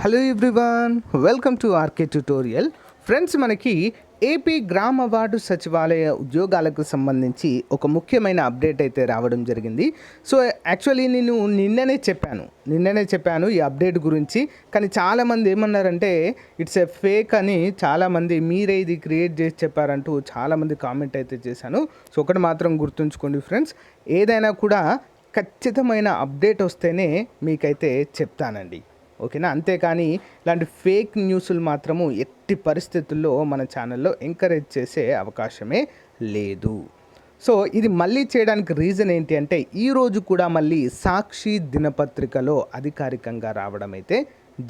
Hello everyone, welcome to RK tutorial. Friends, మనకి AP గ్రామ ward సచివాలయ ఉద్యోగాలకు సంబంధించి ఒక ముఖ్యమైన అప్డేట్ అయితే రావడం జరిగింది. సో యాక్చువల్లీ నేను నిన్ననే చెప్పాను ఈ అప్డేట్ గురించి. కానీ చాలామంది ఏమన్నారంటే ఇట్స్ ఎ ఫేక్ అని చాలామంది, మీరే ఇది క్రియేట్ చేసి చెప్పారంటూ చాలామంది కామెంట్ అయితే చేశాను. సో ఒకటి మాత్రం గుర్తుంచుకోండి ఫ్రెండ్స్, ఏదైనా కూడా ఖచ్చితమైన అప్డేట్ వస్తేనే మీకైతే చెప్తానండి, ఓకేనా? అంతేకాని ఇలాంటి ఫేక్ న్యూస్లు మాత్రము ఎట్టి పరిస్థితుల్లో మన ఛానల్లో ఎంకరేజ్ చేసే అవకాశమే లేదు. సో ఇది మళ్ళీ చేయడానికి రీజన్ ఏంటి అంటే, ఈరోజు కూడా మళ్ళీ సాక్షి దినపత్రికలో అధికారికంగా రావడం అయితే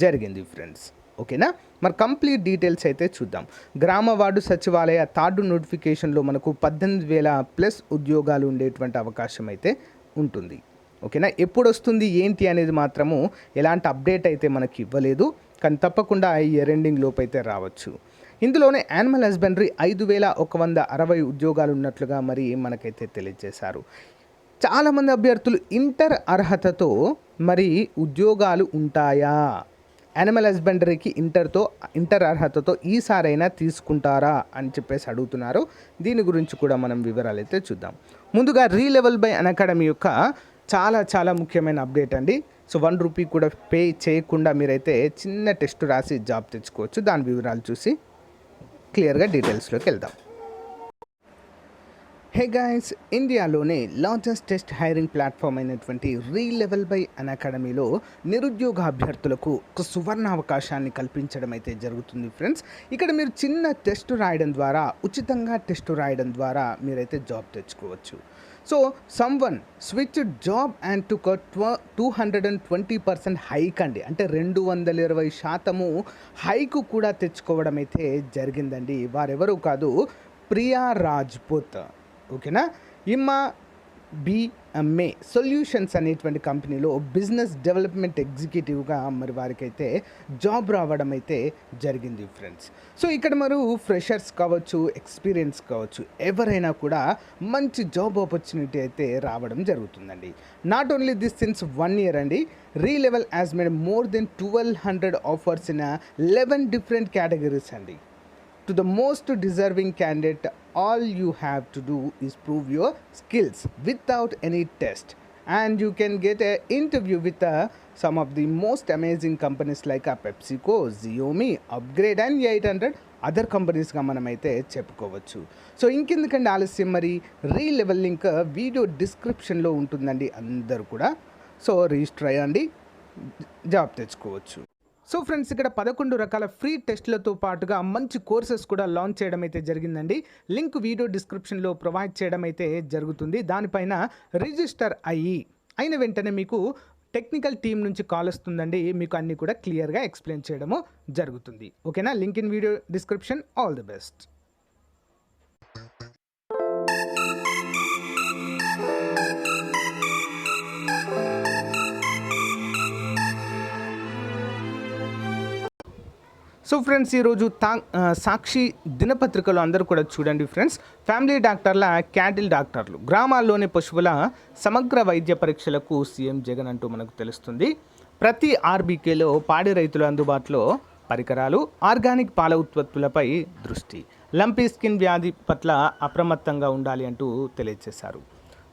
జరిగింది ఫ్రెండ్స్, ఓకేనా? మరి కంప్లీట్ డీటెయిల్స్ అయితే చూద్దాం. గ్రామ వార్డు సచివాలయ థర్డ్ నోటిఫికేషన్లో మనకు 18,000+ ఉద్యోగాలు ఉండేటువంటి అవకాశం అయితే ఉంటుంది, ఓకేనా? ఎప్పుడు వస్తుంది ఏంటి అనేది మాత్రము ఎలాంటి అప్డేట్ అయితే మనకి ఇవ్వలేదు, కానీ తప్పకుండా ఈ ఇయర్ ఎండింగ్ లోపు అయితే రావచ్చు. ఇందులోనే యానిమల్ హస్బెండరీ 5,160 ఉద్యోగాలు ఉన్నట్లుగా మరి మనకైతే తెలియజేశారు. చాలామంది అభ్యర్థులు ఇంటర్ అర్హతతో మరి ఉద్యోగాలు ఉంటాయా, యానిమల్ హస్బెండరీకి ఇంటర్ అర్హతతో ఈసారైనా తీసుకుంటారా అని చెప్పేసి అడుగుతున్నారు. దీని గురించి కూడా మనం వివరాలు అయితే చూద్దాం. ముందుగా రీలెవెల్ బై అకాడమీ యొక్క చాలా ముఖ్యమైన అప్డేట్ అండి. సో ₹1 కూడా పే చేయకుండా మీరైతే చిన్న టెస్ట్ రాసి జాబ్ తెచ్చుకోవచ్చు. దాని వివరాలు చూసి క్లియర్గా డీటెయిల్స్లోకి వెళ్దాం. హే గైస్, ఇండియాలోనే లార్జెస్ట్ టెస్ట్ హైరింగ్ ప్లాట్ఫామ్ అయినటువంటి రీలెవెల్ బై అకాడమీలో నిరుద్యోగ అభ్యర్థులకు ఒక సువర్ణ అవకాశాన్ని కల్పించడం అయితే జరుగుతుంది ఫ్రెండ్స్. ఇక్కడ మీరు చిన్న టెస్ట్ రాయడం ద్వారా, ఉచితంగా టెస్ట్ రాయడం ద్వారా మీరైతే జాబ్ తెచ్చుకోవచ్చు. So someone switch job and took 220% hike అండి, అంటే 220% హైకు కూడా తెచ్చుకోవడం అయితే జరిగిందండి. వారెవరు కాదు, ప్రియా రాజ్పుత్, ఓకేనా? BMA సొల్యూషన్స్ అనేటువంటి కంపెనీలో బిజినెస్ డెవలప్మెంట్ ఎగ్జిక్యూటివ్గా మరి వారికైతే జాబ్ రావడం అయితే జరిగింది ఫ్రెండ్స్. సో ఇక్కడ మరి ఫ్రెషర్స్ కావచ్చు, ఎక్స్పీరియన్స్ కావచ్చు, ఎవరైనా కూడా మంచి జాబ్ ఆపర్చునిటీ అయితే రావడం జరుగుతుందండి. Not only this since 1 year అండి, రీలెవెల్ has made more than 1,200 offers in 11 different categories అండి. To the most deserving candidate, all you have to do is prove your skills without any test, and you can get an interview with some of the most amazing companies like PepsiCo, Xiaomi, Upgrade and 800 other కంపెనీస్గా మనమైతే చెప్పుకోవచ్చు. So ఇంకెందుకంటే ఆలస్యం, మరి రీలెవెల్ link video డిస్క్రిప్షన్లో ఉంటుందండి. అందరూ కూడా so register అయ్యండి, job తెచ్చుకోవచ్చు. సో ఫ్రెండ్స్, ఇక్కడ 11 రకాల ఫ్రీ టెస్ట్లతో పాటుగా మంచి కోర్సెస్ కూడా లాంచ్ చేయడం అయితే జరిగిందండి. లింక్ వీడియో డిస్క్రిప్షన్లో ప్రొవైడ్ చేయడం అయితే జరుగుతుంది. దానిపైన రిజిస్టర్ అయిన వెంటనే మీకు టెక్నికల్ టీం నుంచి కాల్ వస్తుందండి. మీకు అన్నీ కూడా క్లియర్గా ఎక్స్ప్లెయిన్ చేయడము జరుగుతుంది, ఓకేనా? Link in video description. All the best. So friends, ఈరోజు సాక్షి దినపత్రికలో అందరూ కూడా చూడండి ఫ్రెండ్స్, ఫ్యామిలీ డాక్టర్ల క్యాటిల్ డాక్టర్లు, గ్రామాల్లోని పశువుల సమగ్ర వైద్య పరీక్షలకు సీఎం జగన్ అంటూ మనకు తెలుస్తుంది. ప్రతి ఆర్బీకేలో పాడి రైతుల అందుబాటులో పరికరాలు, ఆర్గానిక్ పాల ఉత్పత్తులపై దృష్టి, లంపీ స్కిన్ వ్యాధి పట్ల అప్రమత్తంగా ఉండాలి అంటూ తెలియజేశారు.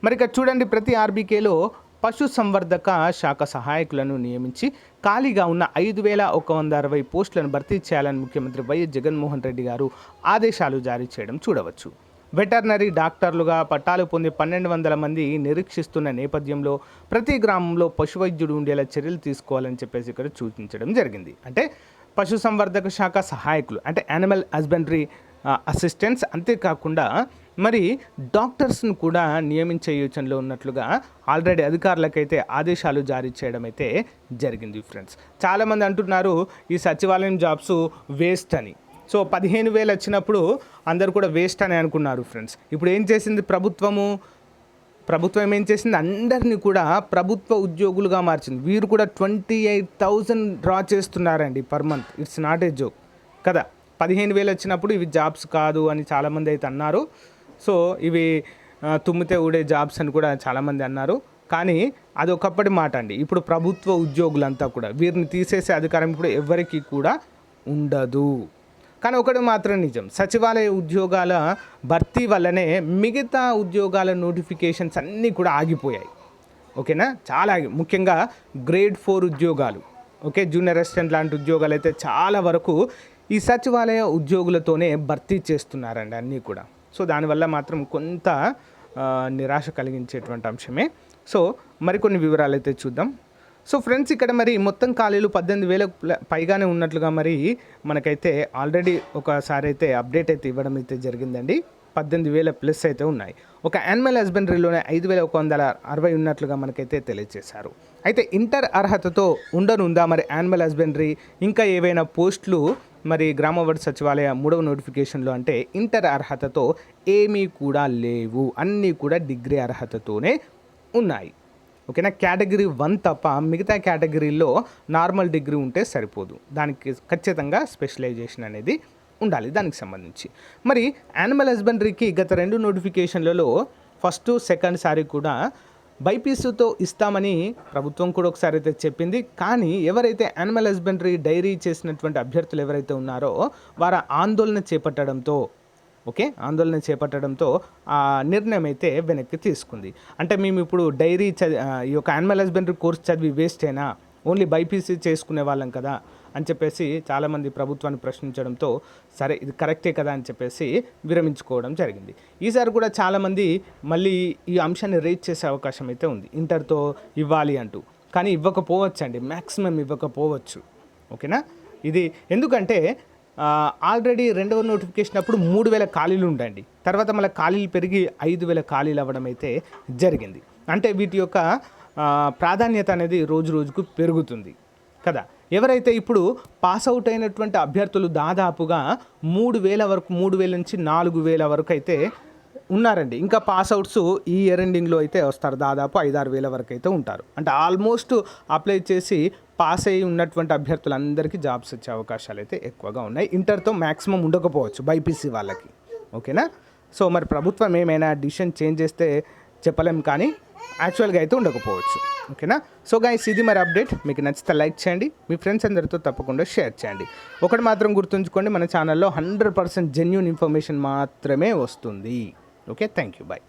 మరి ఇక్కడ చూడండి, ప్రతి ఆర్బీకేలో పశు సంవర్ధక శాఖ సహాయకులను నియమించి ఖాళీగా ఉన్న 5,160 పోస్టులను భర్తీ చేయాలని ముఖ్యమంత్రి వైఎస్ జగన్మోహన్ రెడ్డి గారు ఆదేశాలు జారీ చేయడం చూడవచ్చు. వెటర్నరీ డాక్టర్లుగా పట్టాలు పొంది 1,200 మంది నిరీక్షిస్తున్న నేపథ్యంలో ప్రతి గ్రామంలో పశువైద్యుడు ఉండేలా చర్యలు తీసుకోవాలని చెప్పేసి ఇక్కడ సూచించడం జరిగింది. అంటే పశు సంవర్ధక శాఖ సహాయకులు అంటే యానిమల్ హస్బెండరీ అసిస్టెంట్స్, అంతేకాకుండా మరి డాక్టర్స్ను కూడా నియమించే యోచనలో ఉన్నట్లుగా ఆల్రెడీ అధికారులకైతే ఆదేశాలు జారీ చేయడం అయితే జరిగింది ఫ్రెండ్స్. చాలామంది అంటున్నారు ఈ సచివాలయం జాబ్స్ వేస్ట్ అని. సో 15,000 వచ్చినప్పుడు అందరూ కూడా వేస్ట్ అని అనుకున్నారు ఫ్రెండ్స్. ఇప్పుడు ఏం చేసింది ప్రభుత్వం ఏం చేసింది, అందరినీ కూడా ప్రభుత్వ ఉద్యోగులుగా మార్చింది. వీరు కూడా 28,000 డ్రా చేస్తున్నారండి per month. It's not a joke కదా. 15,000 వచ్చినప్పుడు ఇవి జాబ్స్ కాదు అని చాలామంది అయితే అన్నారు. సో ఇవి తుమ్మితే ఊడే జాబ్స్ అని కూడా చాలామంది అన్నారు. కానీ అది ఒకప్పటి మాట అండి. ఇప్పుడు ప్రభుత్వ ఉద్యోగులంతా కూడా వీరిని తీసేసే అధికారం ఇప్పుడు ఎవరికీ కూడా ఉండదు. కానీ ఒకటి మాత్రం నిజం, సచివాలయ ఉద్యోగాల భర్తీ వల్లనే మిగతా ఉద్యోగాల నోటిఫికేషన్స్ అన్నీ కూడా ఆగిపోయాయి. ఓకేనా, చాలా ముఖ్యంగా గ్రేడ్ 4 ఉద్యోగాలు, ఓకే, జూనియర్ అసిస్టెంట్ లాంటి ఉద్యోగాలు అయితే చాలా వరకు ఈ సచివాలయ ఉద్యోగులతోనే భర్తీ చేస్తున్నారండి అన్నీ కూడా. సో దానివల్ల మాత్రం కొంత నిరాశ కలిగించేటువంటి అంశమే. సో మరికొన్ని వివరాలు అయితే చూద్దాం. సో ఫ్రెండ్స్, ఇక్కడ మరి మొత్తం ఖాళీలు 18,000 పైగానే ఉన్నట్లుగా మరి మనకైతే ఆల్రెడీ ఒకసారి అయితే అప్డేట్ అయితే ఇవ్వడం అయితే జరిగిందండి. 18,000+ అయితే ఉన్నాయి. ఒక యానిమల్ హస్బెండరీలోనే 5,160 ఉన్నట్లుగా మనకైతే తెలియజేశారు. అయితే ఇంటర్ అర్హతతో ఉండనుందా మరి యానిమల్ హస్బెండరీ, ఇంకా ఏవైనా పోస్టులు మరి గ్రామవార్డు సచివాలయ 3వ నోటిఫికేషన్లో అంటే ఇంటర్ అర్హతతో ఏమీ కూడా లేవు, అన్నీ కూడా డిగ్రీ అర్హతతోనే ఉన్నాయి. ఓకేనా, కేటగిరీ 1 తప్ప మిగతా కేటగిరీల్లో నార్మల్ డిగ్రీ ఉంటే సరిపోదు, దానికి ఖచ్చితంగా స్పెషలైజేషన్ అనేది ఉండాలి దానికి సంబంధించి. మరి యానిమల్ హస్బెండరీకి గత 2 నోటిఫికేషన్లలో ఫస్ట్ సెకండ్ సారి కూడా బైపీసీతో ఇస్తామని ప్రభుత్వం కూడా ఒకసారి అయితే చెప్పింది. కానీ ఎవరైతే యానిమల్ హస్బెండరీ డైరీ చేసినటువంటి అభ్యర్థులు ఎవరైతే ఉన్నారో వారు ఆందోళన చేపట్టడంతో ఆ నిర్ణయం అయితే వెనక్కి తీసుకుంది. అంటే మేము ఇప్పుడు డైరీ ఈ యొక్క యానిమల్ హస్బెండరీ కోర్స్ చదివి వేస్టేనా, ఓన్లీ బైపీసీ చేసుకునే వాళ్ళం కదా అని చెప్పేసి చాలామంది ప్రభుత్వాన్ని ప్రశ్నించడంతో సరే ఇది కరెక్టే కదా అని చెప్పేసి విరమించుకోవడం జరిగింది. ఈసారి కూడా చాలామంది మళ్ళీ ఈ అంశాన్ని రేజ్ చేసే అవకాశం అయితే ఉంది, ఇంటర్తో ఇవ్వాలి అంటూ. కానీ ఇవ్వకపోవచ్చు అండి, మ్యాక్సిమం ఇవ్వకపోవచ్చు. ఓకేనా, ఇది ఎందుకంటే ఆల్రెడీ 2వ నోటిఫికేషన్ అప్పుడు 3,000 ఖాళీలు ఉండండి, తర్వాత మళ్ళీ ఖాళీలు పెరిగి 5,000 ఖాళీలు అవ్వడం అయితే జరిగింది. అంటే వీటి యొక్క ప్రాధాన్యత అనేది రోజు రోజుకు పెరుగుతుంది కదా. ఎవరైతే ఇప్పుడు పాస్ అవుట్ అయినటువంటి అభ్యర్థులు దాదాపుగా 3,000 వరకు, 3,000 నుంచి 4,000 వరకు అయితే ఉన్నారండి. ఇంకా పాస్ అవుట్స్ ఈ ఇయర్ ఎండింగ్లో అయితే వస్తారు, దాదాపు 5,000-6,000 వరకు అయితే ఉంటారు. అంటే ఆల్మోస్ట్ అప్లై చేసి పాస్ అయ్యి ఉన్నటువంటి అభ్యర్థులందరికీ జాబ్స్ వచ్చే అవకాశాలు అయితే ఎక్కువగా ఉన్నాయి. ఇంటర్తో మ్యాక్సిమం ఉండకపోవచ్చు బైపీసీ వాళ్ళకి. ఓకేనా, సో మరి ప్రభుత్వం ఏమైనా డిసిషన్ చేంజ్ చేస్తే చెప్పలేం, కానీ యాక్చువల్గా అయితే ఉండకపోవచ్చు. ఓకేనా, సో గైస్ ఇది మరి అప్డేట్. మీకు నచ్చితే లైక్ చేయండి, మీ ఫ్రెండ్స్ అందరితో తప్పకుండా షేర్ చేయండి. ఒకటి మాత్రం గుర్తుంచుకోండి, మన ఛానల్లో 100% జెన్యూన్ ఇన్ఫర్మేషన్ మాత్రమే వస్తుంది. Okay, thank you, bye.